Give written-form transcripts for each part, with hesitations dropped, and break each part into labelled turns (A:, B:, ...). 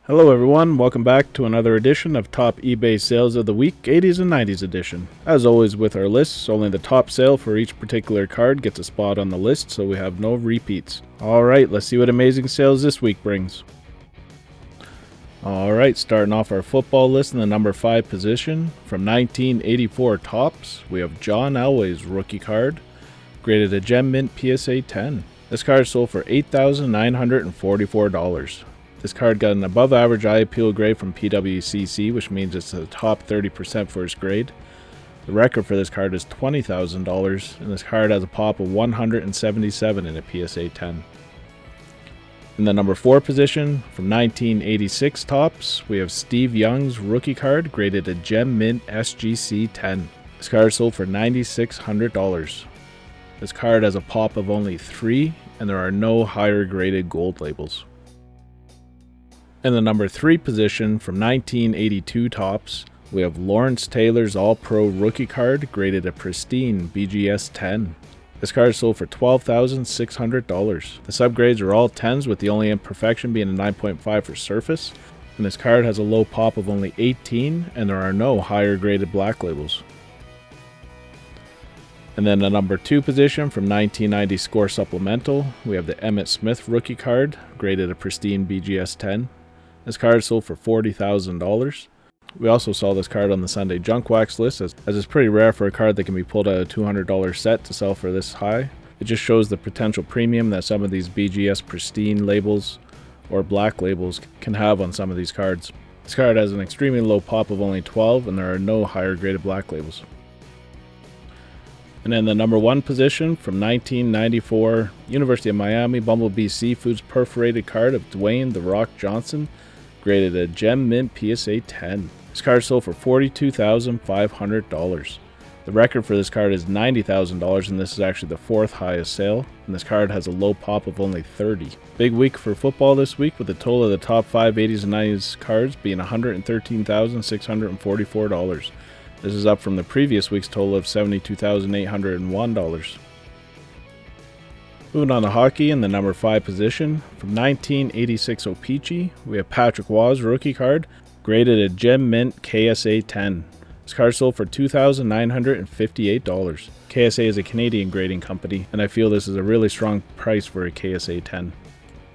A: Hello everyone, welcome back to another edition of Top eBay Sales of the Week, 80s and 90s edition. As always with our lists, only the top sale for each particular card gets a spot on the list, so we have no repeats. Alright, let's see what amazing sales this week brings. Alright, starting off our football list in the number 5 position, from 1984 Topps, we have John Elway's rookie card, graded a Gem Mint PSA 10. This card sold for $8,944. This card got an above average eye appeal grade from PWCC, which means it's the top 30% for its grade. The record for this card is $20,000, and this card has a pop of 177 in a PSA 10. In the number 4 position, from 1986 Topps, we have Steve Young's rookie card, graded a Gem Mint SGC 10. This card sold for $9,600. This card has a pop of only 3, and there are no higher graded gold labels. In the number 3 position, from 1982 Topps, we have Lawrence Taylor's All-Pro rookie card, graded a pristine BGS 10. This card sold for $12,600. The subgrades are all 10s, with the only imperfection being a 9.5 for surface, and this card has a low pop of only 18, and there are no higher graded black labels. And then the number 2 position, from 1990 Score Supplemental, we have the Emmitt Smith rookie card, graded a pristine BGS 10. This card sold for $40,000. We also saw this card on the Sunday Junk Wax list, as it's pretty rare for a card that can be pulled at a $200 set to sell for this high. It just shows the potential premium that some of these BGS pristine labels or black labels can have on some of these cards. This card has an extremely low pop of only 12, and there are no higher graded black labels. And in the number 1 position, from 1994 University of Miami Bumblebee Seafoods perforated card of Dwayne "The Rock" Johnson, graded a Gem Mint PSA 10. This card sold for $42,500. The record for this card is $90,000, and this is actually the 4th highest sale, and this card has a low pop of only 30. Big week for football this week, with the total of the top 5 80s and 90s cards being $113,644. This is up from the previous week's total of $72,801. Moving on to hockey in the number 5 position, from 1986 O-Pee-Chee, we have Patrick Waugh's rookie card, graded a Gem Mint KSA 10. This card sold for $2,958. KSA is a Canadian grading company, and I feel this is a really strong price for a KSA 10.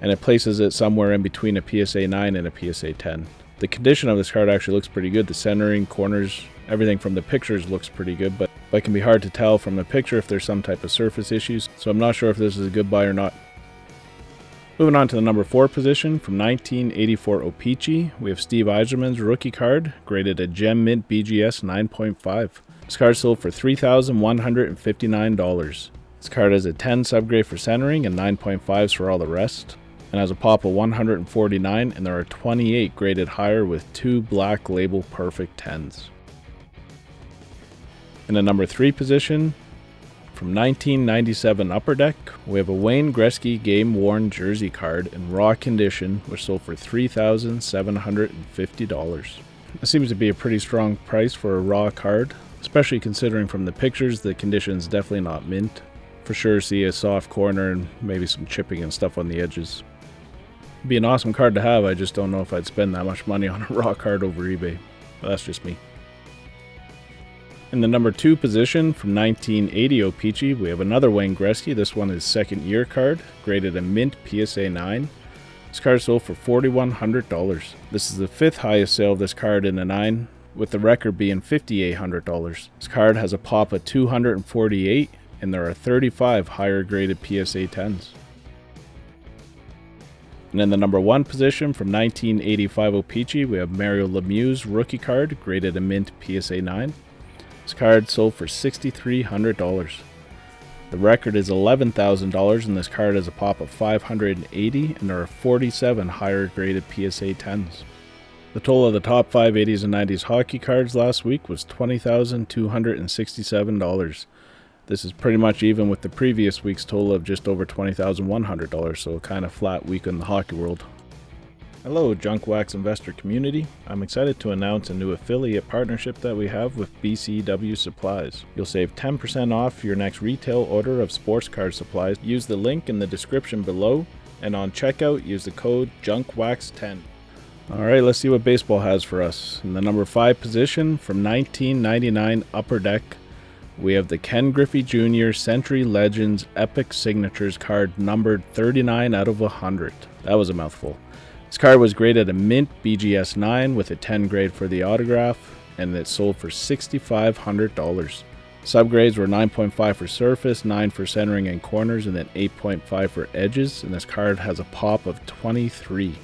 A: And it places it somewhere in between a PSA 9 and a PSA 10. The condition of this card actually looks pretty good. The centering, corners, everything from the pictures looks pretty good, but it can be hard to tell from the picture if there's some type of surface issues, so I'm not sure if this is a good buy or not. Moving on to the number 4 position, from 1984 O-Pee-Chee, we have Steve Yzerman's rookie card, graded a Gem Mint BGS 9.5. This card sold for $3,159. This card has a 10 subgrade for centering and 9.5s for all the rest, and has a pop of 149, and there are 28 graded higher with 2 black label perfect 10s. In the number 3 position, from 1997 Upper Deck, we have a Wayne Gretzky game-worn jersey card in raw condition, which sold for $3,750. This seems to be a pretty strong price for a raw card, especially considering from the pictures the condition is definitely not mint. For sure see a soft corner and maybe some chipping and stuff on the edges. It'd be an awesome card to have, I just don't know if I'd spend that much money on a raw card over eBay. But that's just me. In the number 2 position, from 1980 O-Pee-Chee, we have another Wayne Gretzky. This one is second year card, graded a Mint PSA 9. This card sold for $4,100. This is the 5th highest sale of this card in a 9, with the record being $5,800. This card has a pop of 248, and there are 35 higher graded PSA 10s. And in the number 1 position, from 1985 O-Pee-Chee, we have Mario Lemieux's rookie card, graded a Mint PSA 9. This card sold for $6,300. The record is $11,000, and this card has a pop of 580, and there are 47 higher graded PSA 10s. The total of the top 5 80s and 90s hockey cards last week was $20,267. This is pretty much even with the previous week's total of just over $20,100, so a kind of flat week in the hockey world. Hello, Junk Wax investor community. I'm excited to announce a new affiliate partnership that we have with BCW Supplies. You'll save 10% off your next retail order of sports card supplies. Use the link in the description below, and on checkout, use the code JUNKWAX10. Alright, let's see what baseball has for us. In the number 5 position, from 1999 Upper Deck, we have the Ken Griffey Jr. Century Legends Epic Signatures card numbered 39 out of 100. That was a mouthful. This card was graded a mint BGS 9 with a 10 grade for the autograph, and it sold for $6,500. Subgrades were 9.5 for surface, 9 for centering and corners, and then 8.5 for edges, and this card has a pop of 23.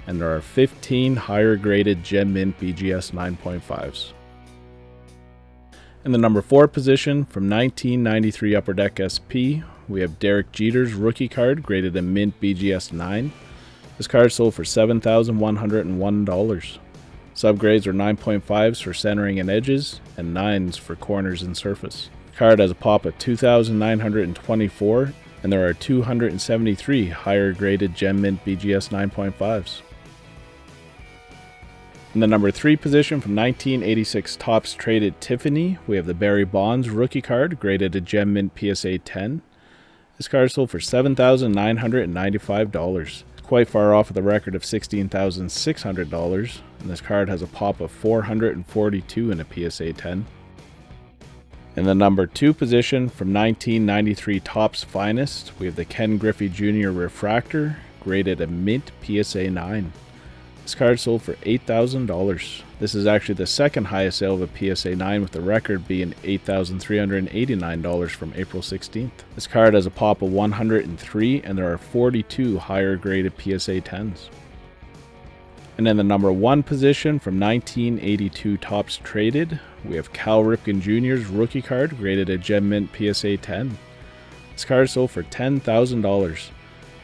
A: And there are 15 higher graded Gem Mint BGS 9.5s. In the number 4 position, from 1993 Upper Deck SP, we have Derek Jeter's rookie card graded a mint BGS 9. This card sold for $7,101. Subgrades are 9.5s for centering and edges, and 9s for corners and surface. The card has a pop of 2,924, and there are 273 higher graded Gem Mint BGS 9.5s. In the number 3 position, from 1986 Topps Traded Tiffany, we have the Barry Bonds rookie card graded a Gem Mint PSA 10. This card sold for $7,995. Quite far off of the record of $16,600, and this card has a pop of 442 in a PSA 10. In the number 2 position, from 1993 Topps Finest, we have the Ken Griffey Jr. Refractor graded a mint PSA 9. This card sold for $8,000. This is actually the second highest sale of a PSA 9, with the record being $8,389 from April 16th. This card has a pop of 103, and there are 42 higher graded PSA 10s. And in the number 1 position, from 1982 Topps Traded, we have Cal Ripken Jr.'s rookie card graded a Gem Mint PSA 10. This card sold for $10,000.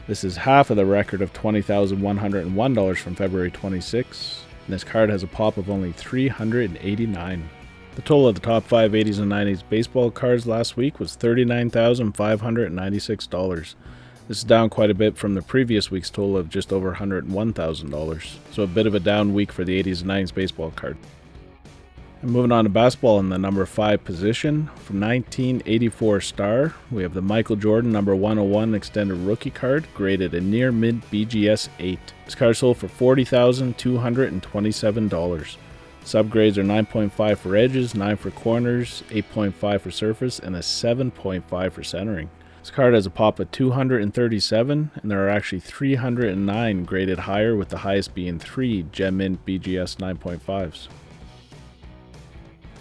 A: This is half of the record of $20,101 from February 26, and this card has a pop of only 389. The total of the top 5 80s and 90s baseball cards last week was $39,596. This is down quite a bit from the previous week's total of just over $101,000, so a bit of a down week for the 80s and 90s baseball card. And moving on to basketball, in the number 5 position, from 1984 Star, we have the Michael Jordan number 101 extended rookie card graded a near mint BGS 8. This card sold for $40,227. Subgrades are 9.5 for edges, 9 for corners, 8.5 for surface, and a 7.5 for centering. This card has a pop of 237, and there are actually 309 graded higher, with the highest being 3 Gem Mint BGS 9.5s.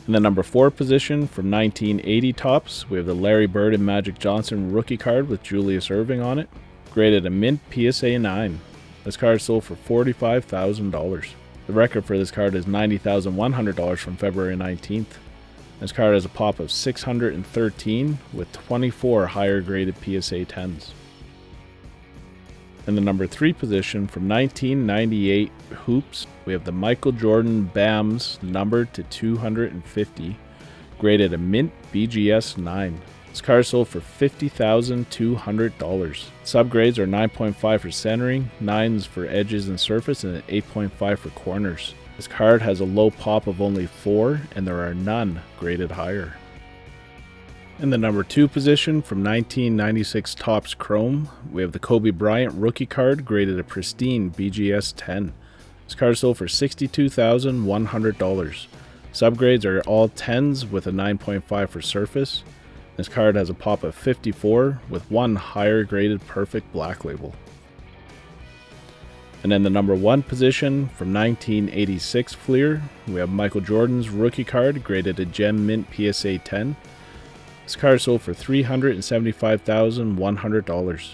A: In the number 4 position, from 1980 Topps, we have the Larry Bird and Magic Johnson rookie card with Julius Erving on it, graded a mint PSA 9. This card sold for $45,000. The record for this card is $90,100 from February 19th. This card has a pop of 613 with 24 higher graded PSA 10s. In the number 3 position, from 1998 Hoops, we have the Michael Jordan BAMs numbered to 250, graded a mint BGS 9. This card sold for $50,200. Subgrades are 9.5 for centering, 9s for edges and surface, and an 8.5 for corners. This card has a low pop of only 4, and there are none graded higher. In the number 2 position, from 1996 Topps Chrome, we have the Kobe Bryant rookie card graded a pristine BGS 10. This card sold for $62,100. Subgrades are all 10s with a 9.5 for surface. This card has a pop of 54 with 1 higher graded perfect black label. And in the number 1 position, from 1986 Fleer, we have Michael Jordan's rookie card graded a Gem Mint PSA 10. This card sold for $375,100.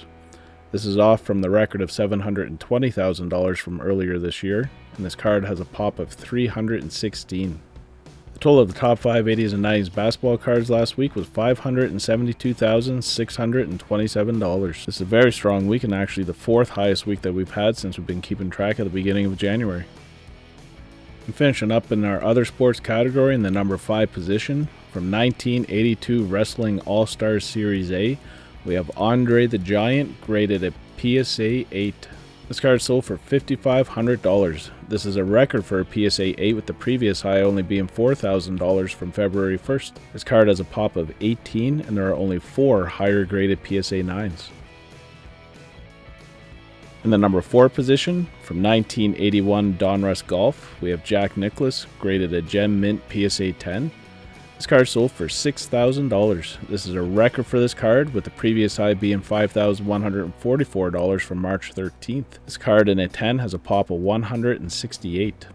A: This is off from the record of $720,000 from earlier this year, and this card has a pop of 316. The total of the top 5 80s and 90s basketball cards last week was $572,627. This is a very strong week, and actually the 4th highest week that we've had since we've been keeping track at the beginning of January. And finishing up in our other sports category, in the number 5 position, from 1982 Wrestling All-Stars Series A, we have Andre the Giant graded a PSA 8. This card sold for $5,500. This is a record for a PSA 8, with the previous high only being $4,000 from February 1st. This card has a pop of 18, and there are only 4 higher graded PSA 9s. In the number 4 position, from 1981 Donruss Golf, we have Jack Nicklaus, graded a Gem Mint PSA 10. This card sold for $6,000. This is a record for this card, with the previous high being $5,144 from March 13th. This card in a 10 has a pop of 168.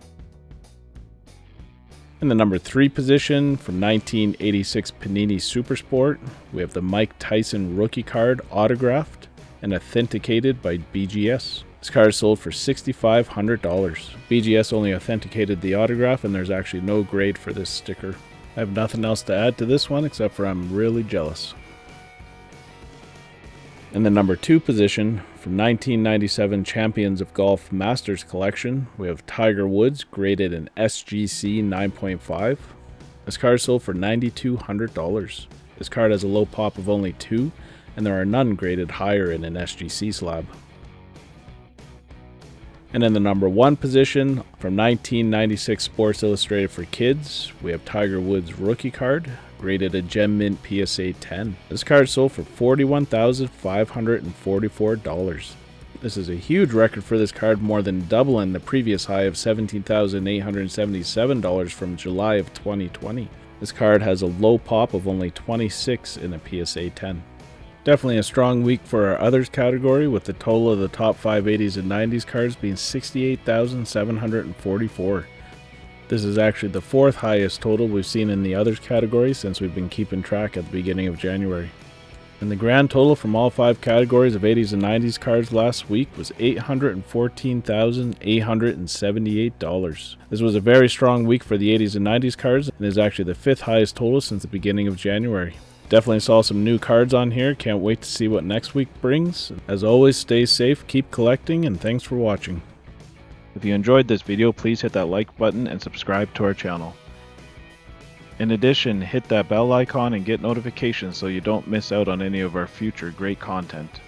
A: In the number 3 position, from 1986 Panini Supersport, we have the Mike Tyson rookie card autographed and authenticated by BGS. This card sold for $6,500. BGS only authenticated the autograph, and there's actually no grade for this sticker. I have nothing else to add to this one except for I'm really jealous. In the number 2 position, from 1997 Champions of Golf Masters Collection, we have Tiger Woods, graded an SGC 9.5. This card sold for $9,200. This card has a low pop of only 2, and there are none graded higher in an SGC slab. And in the number 1 position, from 1996 Sports Illustrated for Kids, we have Tiger Woods rookie card, graded a Gem Mint PSA 10. This card sold for $41,544. This is a huge record for this card, more than doubling the previous high of $17,877 from July of 2020. This card has a low pop of only 26 in a PSA 10. Definitely a strong week for our others category, with the total of the top 5 80s and 90s cards being 68,744. This is actually the 4th highest total we've seen in the others category since we've been keeping track at the beginning of January. And the grand total from all 5 categories of 80s and 90s cards last week was $814,878. This was a very strong week for the 80s and 90s cards, and is actually the 5th highest total since the beginning of January. Definitely saw some new cards on here. Can't wait to see what next week brings. As always, stay safe, keep collecting, and thanks for watching. If you enjoyed this video, please hit that like button and subscribe to our channel. In addition, hit that bell icon and get notifications so you don't miss out on any of our future great content.